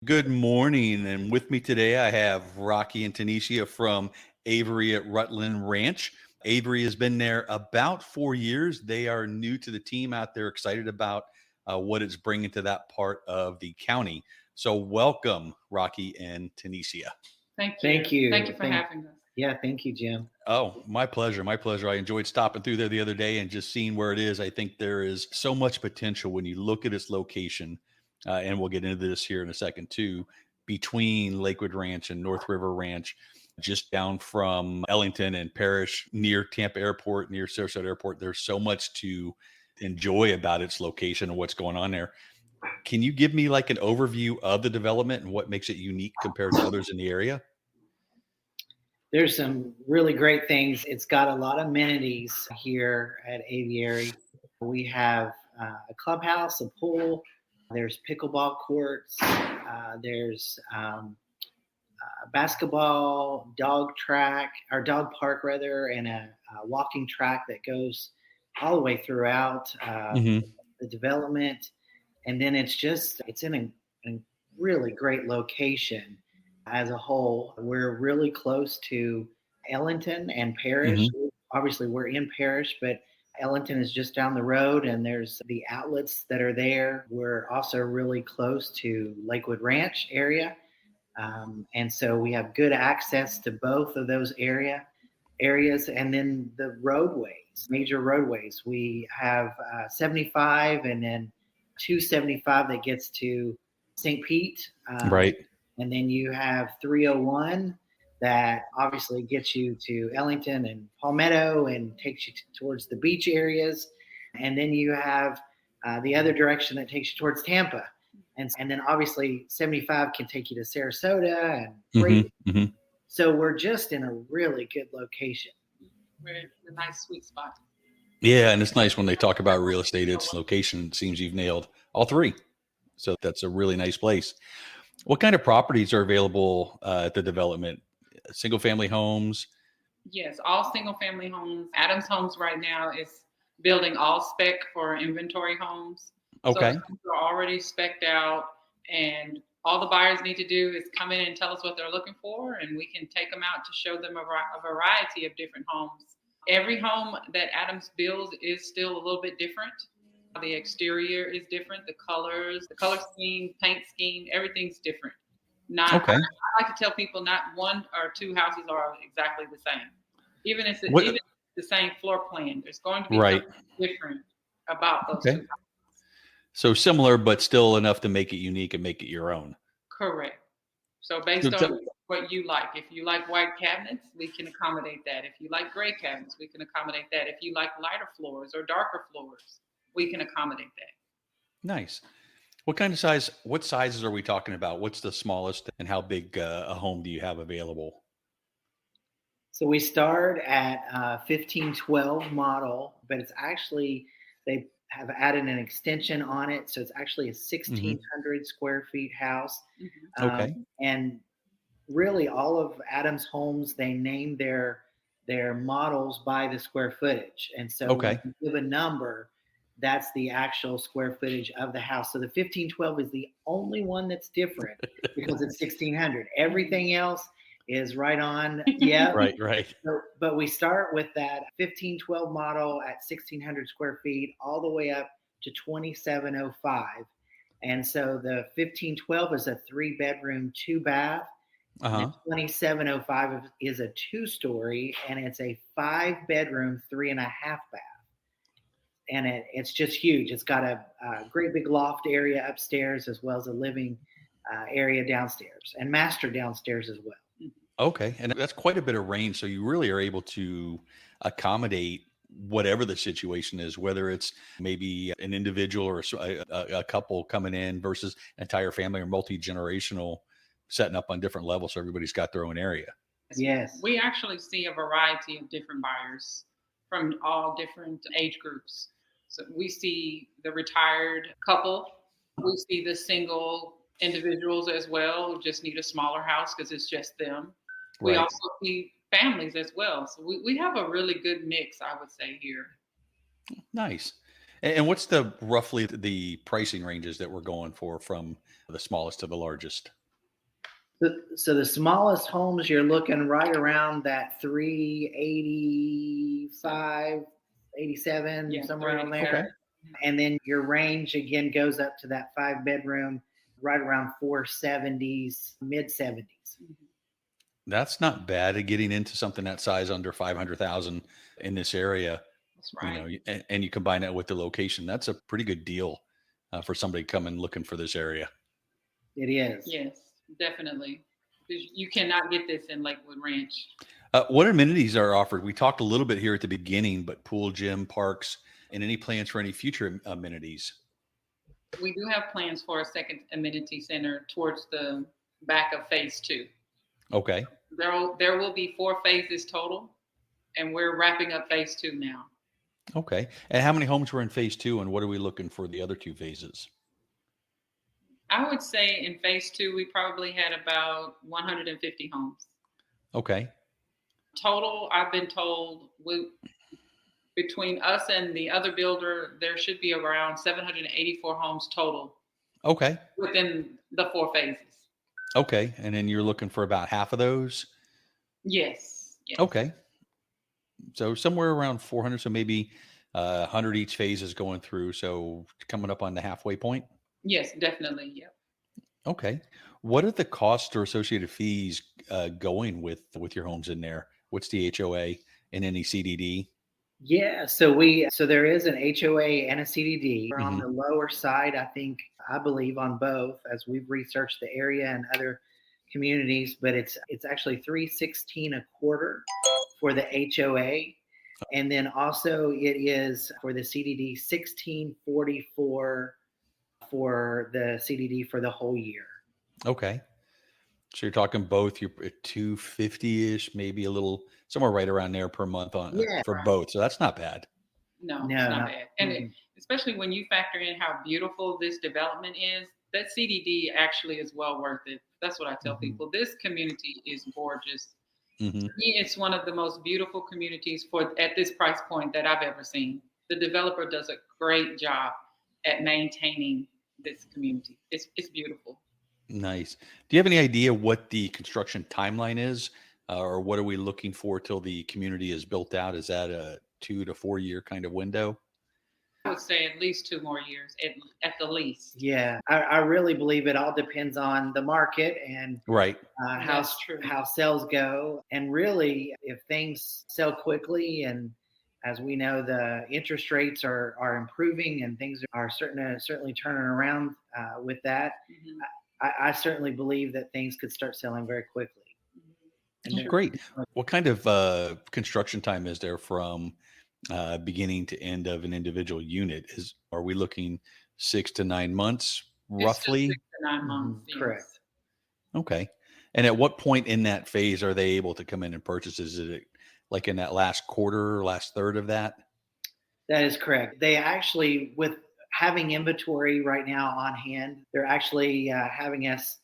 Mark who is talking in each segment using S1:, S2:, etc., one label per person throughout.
S1: Good morning. And with me today, I have Rocky and Tenicia from Aviary at Rutland Ranch. Aviary has been there about 4 years. They are new to the team out there, excited about what it's bringing to that part of the county. So, welcome, Rocky and Tenicia.
S2: Thank you.
S3: Thank you.
S2: Thank you for having us.
S3: Yeah, thank you, Jim.
S1: Oh, my pleasure. My pleasure. I enjoyed stopping through there the other day and just seeing where it is. I think there is so much potential when you look at its location, and we'll get into this here in a second too, between Lakewood Ranch and North River Ranch, just down from Ellington and Parrish, near Tampa Airport, near Sarasota Airport. There's so much to enjoy about its location and what's going on there. Can you give me like an overview of the development and what makes it unique compared to others in the area?
S3: There's some really great things. It's got a lot of amenities here at Aviary. We have a clubhouse, a pool. There's pickleball courts. There's basketball, dog track, or dog park rather, and a walking track that goes all the way throughout the development. And then it's in a really great location. As a whole, we're really close to Ellington and Parrish. Obviously, we're in Parrish, but Ellington is just down the road, and there's the outlets that are there. We're also really close to Lakewood Ranch area, and so we have good access to both of those areas. And then the roadways, major roadways. We have 75, and then 275 that gets to St. Pete.
S1: Right.
S3: And then you have 301 that obviously gets you to Ellington and Palmetto and takes you towards the beach areas. And then you have the other direction that takes you towards Tampa. And then obviously 75 can take you to Sarasota and So we're just in a really good location.
S2: We're in a nice sweet spot.
S1: Yeah, and it's nice when they talk about real estate, its location seems you've nailed all three. So that's a really nice place. What kind of properties are available at the development? Single family homes?
S2: Yes, all single family homes. Adams Homes right now is building all spec for inventory homes.
S1: Okay.
S2: So homes are already spec'd out, and all the buyers need to do is come in and tell us what they're looking for, and we can take them out to show them a variety of different homes. Every home that Adams builds is still a little bit different. The exterior is different, the color scheme, paint scheme, everything's different.
S1: Okay.
S2: I like to tell people not one or two houses are exactly the same. Even if it's the same floor plan, there's going to be something different about those two houses.
S1: So similar, but still enough to make it unique and make it your own.
S2: Correct. So based on what you like. If you like white cabinets, we can accommodate that. If you like gray cabinets, we can accommodate that. If you like lighter floors or darker floors, we can accommodate that.
S1: Nice. What sizes are we talking about? What's the smallest and how big a home do you have available?
S3: So we start at 1512 model, but it's actually, they have added an extension on it. So it's actually a 1,600 square feet house.
S1: Okay.
S3: And really all of Adams Homes, they name their models by the square footage. And so when you give a number, that's the actual square footage of the house. So the 1512 is the only one that's different because it's 1,600. Everything else is right on. Yeah.
S1: Right.
S3: So, but we start with that 1512 model at 1,600 square feet all the way up to 2,705. And so the 1512 is a 3-bedroom, 2-bath. The 2,705 is a 2-story, and it's a 5-bedroom, 3.5-bath. And it's just huge. It's got a great big loft area upstairs as well as a living area downstairs and master downstairs as well.
S1: Okay. And that's quite a bit of range. So you really are able to accommodate whatever the situation is, whether it's maybe an individual or a couple coming in versus an entire family or multi-generational setting up on different levels. So everybody's got their own area.
S3: Yes.
S2: We actually see a variety of different buyers from all different age groups. So we see the retired couple. We see the single individuals as well who just need a smaller house because it's just them. We also see families as well. So we have a really good mix, I would say, here.
S1: Nice. And what's the roughly the pricing ranges that we're going for from the smallest to the largest?
S3: So the smallest homes, you're looking right around that 385, 87,
S2: Yeah,
S3: somewhere around
S2: 385.
S1: Okay.
S3: there. And then your range again goes up to that 5 bedroom, right around 470s, mid 70s.
S1: That's not bad at getting into something that size under 500,000 in this area,
S2: That's right.
S1: and you combine that with the location. That's a pretty good deal for somebody coming looking for this area.
S3: It is.
S2: Yes, definitely. 'Cause you cannot get this in Lakewood Ranch.
S1: What amenities are offered? We talked a little bit here at the beginning, but pool, gym, parks, and any plans for any future amenities?
S2: We do have plans for a second amenity center towards the back of phase 2.
S1: Okay.
S2: There will be 4 phases total, and we're wrapping up phase 2 now.
S1: Okay. And how many homes were in phase two, and what are we looking for the other two phases?
S2: I would say in phase 2 we probably had about 150 homes.
S1: Okay.
S2: Total, I've been told between us and the other builder, there should be around 784 homes total
S1: Okay.
S2: within the 4 phases.
S1: Okay. And then you're looking for about half of those?
S2: Yes. Yes.
S1: Okay. So somewhere around 400. So maybe 100 each phase is going through. So coming up on the halfway point.
S2: Yes, definitely. Yep.
S1: Okay. What are the costs or associated fees going with your homes in there? What's the HOA and any CDD?
S3: Yeah, so there is an HOA and a CDD. We're on
S1: Hmm.
S3: the lower side, I believe on both as we've researched the area and other communities, but it's actually 316 a quarter for the HOA. And then also it is for the CDD 1644 for the CDD for the whole year.
S1: Okay. So you're talking both. You're at 250 ish, maybe a little somewhere right around there per month on
S3: Yeah.
S1: for
S2: Right.
S1: both. So that's not bad.
S2: No, it's
S3: No,
S2: not
S3: not
S2: bad. And especially when you factor in how beautiful this development is, that CDD actually is well worth it. That's what I tell
S3: Mhm.
S2: people. This community is gorgeous.
S1: Hmm.
S2: To me, it's one of the most beautiful communities for at this price point that I've ever seen. The developer does a great job at maintaining this community. It's beautiful.
S1: Nice. Do you have any idea what the construction timeline is, or what are we looking for till the community is built out? Is that a 2 to 4 year kind of window?
S2: I would say at least 2 more years, at the least.
S3: Yeah, I really believe it all depends on the market and
S1: Right.
S2: That's true.
S3: how sales go. And really, if things sell quickly, and as we know, the interest rates are improving and things are certainly turning around with that,
S2: Mhm.
S3: I certainly believe that things could start selling very quickly. And
S1: Oh,
S2: Sure.
S1: great. What kind of construction time is there from beginning to end of an individual unit? Are we looking 6 to 9 months
S2: It's just
S1: roughly?
S2: 6 to 9 months,
S3: Correct.
S2: yes.
S1: Okay. And at what point in that phase are they able to come in and purchase? Is it like in that last quarter, last third of that?
S3: That is correct. They actually, with having inventory right now on hand, they're actually having us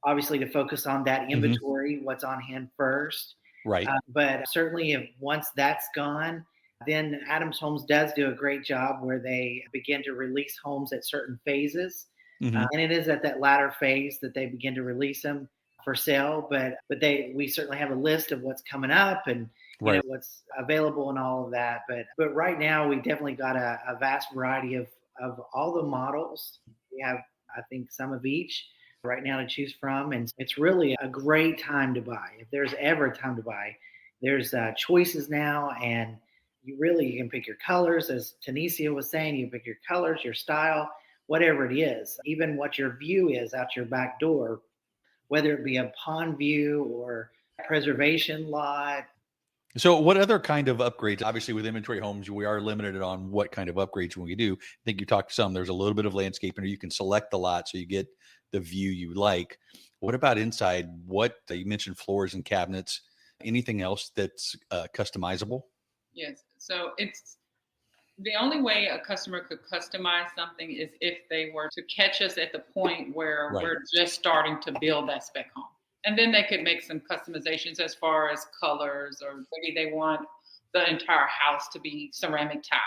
S3: obviously to focus on that
S1: Hmm.
S3: inventory, what's on hand first.
S1: Right.
S3: But certainly, if once that's gone, then Adams Homes does do a great job where they begin to release homes at certain phases,
S1: Hmm.
S3: and it is at that latter phase that they begin to release them for sale. But we certainly have a list of what's coming up and
S1: Right.
S3: what's available and all of that. But right now, we definitely got a vast variety of all the models. We have, I think, some of each right now to choose from, and it's really a great time to buy. If there's ever a time to buy, there's choices now, and you can pick your colors, as Tenicia was saying. You pick your colors, your style, whatever it is, even what your view is out your back door, whether it be a pond view or preservation lot.
S1: So, what other kind of upgrades? Obviously, with inventory homes, we are limited on what kind of upgrades we do. I think you talked to some. There's a little bit of landscaping, or you can select the lot so you get the view you like. What about inside? What you mentioned floors and cabinets. Anything else that's customizable?
S2: Yes. So it's the only way a customer could customize something is if they were to catch us at the point where
S1: Right.
S2: we're just starting to build that spec home. And then they could make some customizations as far as colors, or maybe they want the entire house to be ceramic tile.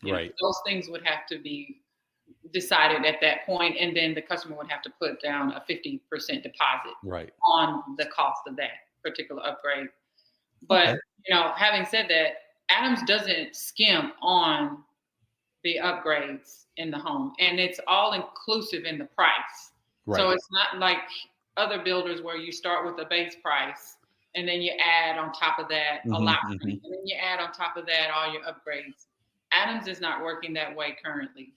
S1: Right.
S2: Those things would have to be decided at that point, and then the customer would have to put down a 50% deposit
S1: Right.
S2: on the cost of that particular upgrade. But, having said that, Adams doesn't skimp on the upgrades in the home, and it's all inclusive in the price.
S1: Right.
S2: So it's not like other builders where you start with a base price and then you add on top of that a lot, and then you add on top of that all your upgrades. Adams is not working that way currently.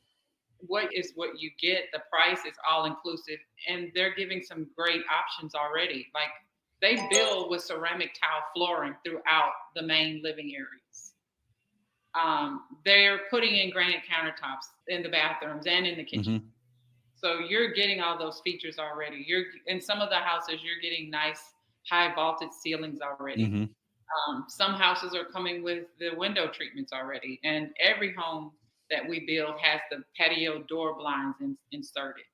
S2: What you get, the price is all inclusive, and they're giving some great options already. Like, they build with ceramic tile flooring throughout the main living areas. They're putting in granite countertops in the bathrooms and in the kitchen. So you're getting all those features already. In some of the houses, you're getting nice high vaulted ceilings already. Some houses are coming with the window treatments already, and every home that we build has the patio door blinds inserted.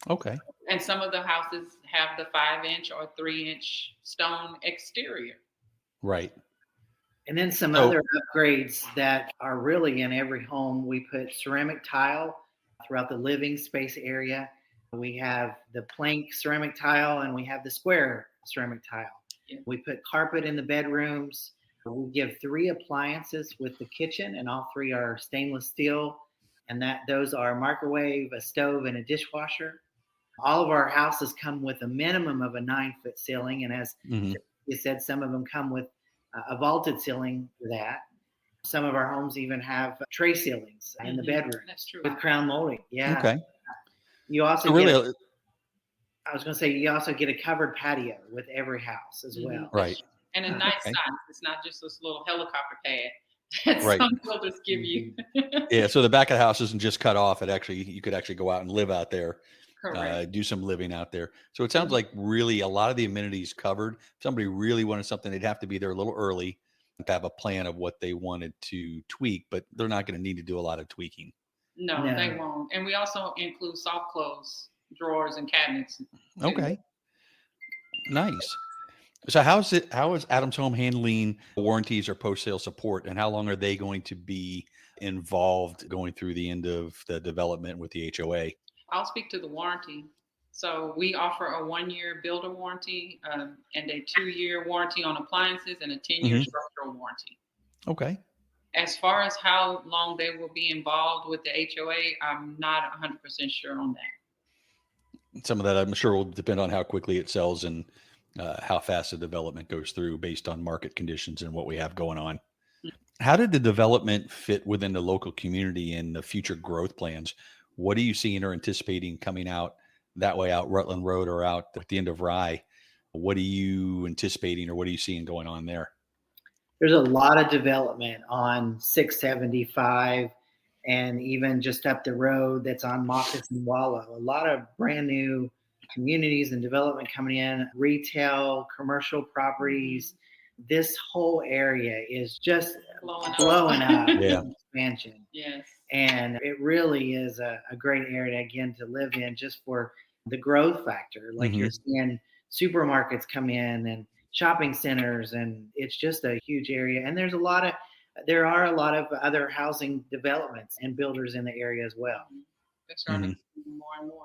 S1: Okay.
S2: And some of the houses have the 5-inch or 3-inch stone exterior.
S1: Right.
S3: And then some other upgrades that are really in every home. We put ceramic tile throughout the living space area. We have the plank ceramic tile, and we have the square ceramic tile. Yeah. We put carpet in the bedrooms. We give 3 appliances with the kitchen, and all 3 are stainless steel. And those are a microwave, a stove, and a dishwasher. All of our houses come with a minimum of a 9-foot ceiling. And as you said, some of them come with a vaulted ceiling for that. Some of our homes even have tray ceilings in the bedroom.
S2: That's true.
S3: With crown molding. Yeah.
S1: Okay.
S3: You also I was going to say, you also get a covered patio with every house as well.
S1: Right.
S2: And a nice size. It's not just this little helicopter pad that some builders give you.
S1: Yeah. So the back of the house isn't just cut off. You could actually go out and live out there.
S2: Correct.
S1: Do some living out there. So it sounds like really a lot of the amenities covered. If somebody really wanted something, they'd have to be there a little early to have a plan of what they wanted to tweak, but they're not going to need to do a lot of tweaking.
S2: No, they won't. And we also include soft close drawers and cabinets.
S1: Okay. Nice. So how is Adams Home handling warranties or post-sale support, and how long are they going to be involved going through the end of the development with the HOA?
S2: I'll speak to the warranty. So we offer a 1-year builder warranty and a 2-year warranty on appliances and a 10-year structural warranty.
S1: Okay.
S2: As far as how long they will be involved with the HOA, I'm not 100% sure on that.
S1: Some of that, I'm sure, will depend on how quickly it sells and how fast the development goes through based on market conditions and what we have going on. How did the development fit within the local community and the future growth plans? What are you seeing or anticipating coming out that way, out Rutland Road or out at the end of Rye? What are you anticipating, or what are you seeing going on there?
S3: There's a lot of development on 675 and even just up the road that's on Moccasin Wallow. A lot of brand new communities and development coming in, retail, commercial properties. This whole area is just blowing up expansion.
S2: Yes.
S3: And it really is a great area, again, to live in just for the growth factor. Like you're seeing supermarkets come in and shopping centers, and it's just a huge area. And there are a lot of other housing developments and builders in the area as well.
S2: They're starting more and more.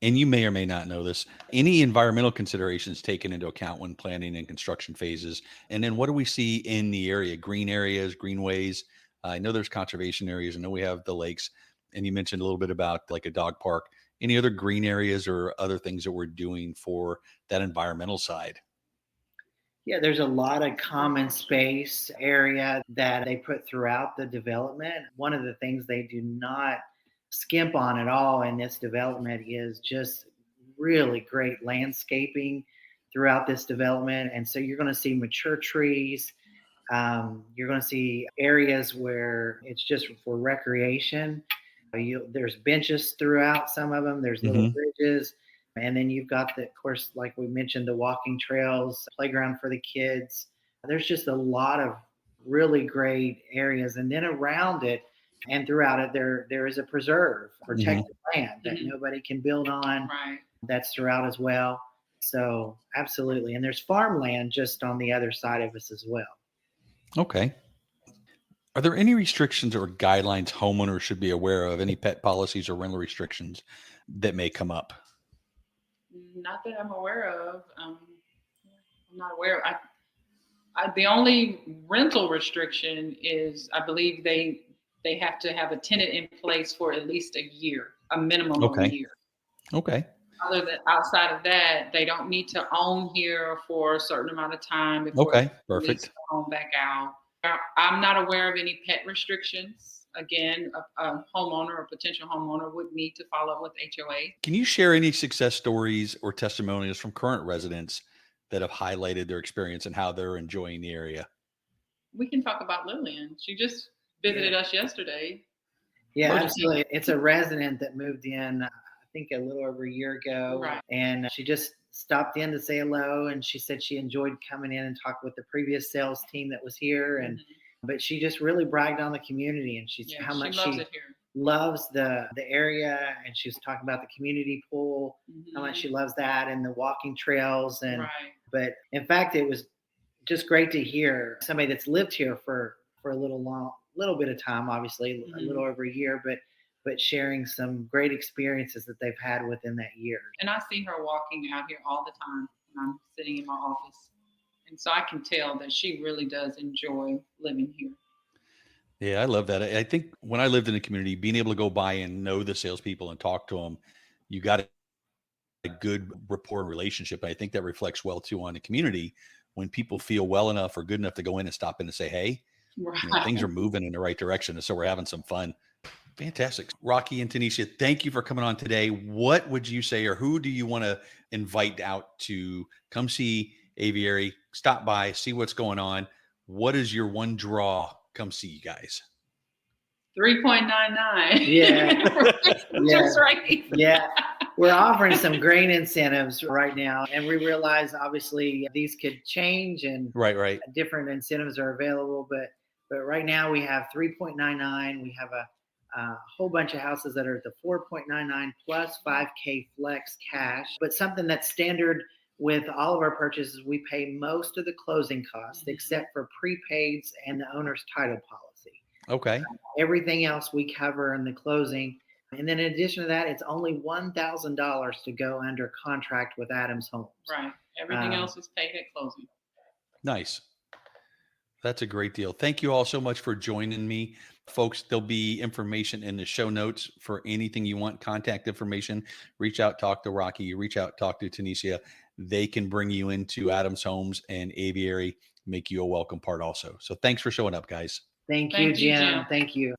S1: And you may or may not know this, any environmental considerations taken into account when planning and construction phases? And then what do we see in the area? Green areas, greenways? I know there's conservation areas. I know we have the lakes, and you mentioned a little bit about like a dog park. Any other green areas or other things that we're doing for that environmental side?
S3: Yeah, there's a lot of common space area that they put throughout the development. One of the things they do not skimp on at all in this development is just really great landscaping throughout this development. And so you're going to see mature trees. You're going to see areas where it's just for recreation. There's benches throughout some of them. There's little bridges. And then you've got of course, like we mentioned, the walking trails, playground for the kids. There's just a lot of really great areas. And then around it and throughout it, there is a preserve, protected land that nobody can build on.
S2: Right. That's
S3: throughout as well. So absolutely. And there's farmland just on the other side of us as well.
S1: Okay. Are there any restrictions or guidelines homeowners should be aware of? Any pet policies or rental restrictions that may come up?
S2: Not that I'm aware of. I'm not aware of. The only rental restriction is, I believe they have to have a tenant in place for at least a year, a minimum of a
S1: Okay.
S2: year.
S1: Okay.
S2: Other than outside of that, they don't need to own here for a certain amount of time before
S1: Okay.
S2: they lease
S1: Perfect.
S2: the home back out. I'm not aware of any pet restrictions. Again, a homeowner or potential homeowner would need to follow up with HOA.
S1: Can you share any success stories or testimonials from current residents that have highlighted their experience and how they're enjoying the area?
S2: We can talk about Lillian. She just visited us yesterday.
S3: Yeah,
S1: Perfect.
S3: absolutely. It's a resident that moved in, I think a little over a year ago.
S2: Right.
S3: And she just stopped in to say hello. And she said she enjoyed coming in and talking with the previous sales team that was here. And but she just really bragged on the community, and she's how much
S2: loves
S3: she
S2: it here.
S3: loves the area. And she was talking about the community pool, how much she loves that, and the walking trails. And
S2: Right.
S3: but in fact, it was just great to hear somebody that's lived here for a little bit of time, obviously a little over a year, but sharing some great experiences that they've had within that year.
S2: And I see her walking out here all the time when I'm sitting in my office. And so I can tell that she really does enjoy living here.
S1: Yeah, I love that. I think when I lived in a community, being able to go by and know the salespeople and talk to them, you got a good rapport and relationship. And I think that reflects well too on the community when people feel well enough or good enough to go in and stop in and say, hey,
S2: Right.
S1: things are moving in the right direction. And so we're having some fun. Fantastic. Rocky and Tenicia, thank you for coming on today. What would you say, or who do you want to invite out to come see Aviary, stop by, see what's going on? What is your one draw? Come see you guys.
S2: 3.99.
S3: Yeah.
S2: Just right.
S3: Yeah. We're offering some great incentives right now. And we realize obviously these could change and
S1: Right.
S3: different incentives are available. But right now we have 3.99. We have a whole bunch of houses that are at the 4.99 plus 5K flex cash. But something that's standard with all of our purchases, we pay most of the closing costs except for prepaids and the owner's title policy.
S1: Okay.
S3: Everything else we cover in the closing. And then in addition to that, it's only $1,000 to go under contract with Adams Homes.
S2: Right. Everything else is paid at closing.
S1: Nice. That's a great deal. Thank you all so much for joining me. Folks, there'll be information in the show notes for anything you want, contact information. Reach out, talk to Rocky, reach out, talk to Tenicia. They can bring you into Adams Homes and Aviary, make you a welcome part also. So thanks for showing up, guys.
S3: Thank you, Jim.
S2: Jim.
S3: Thank you.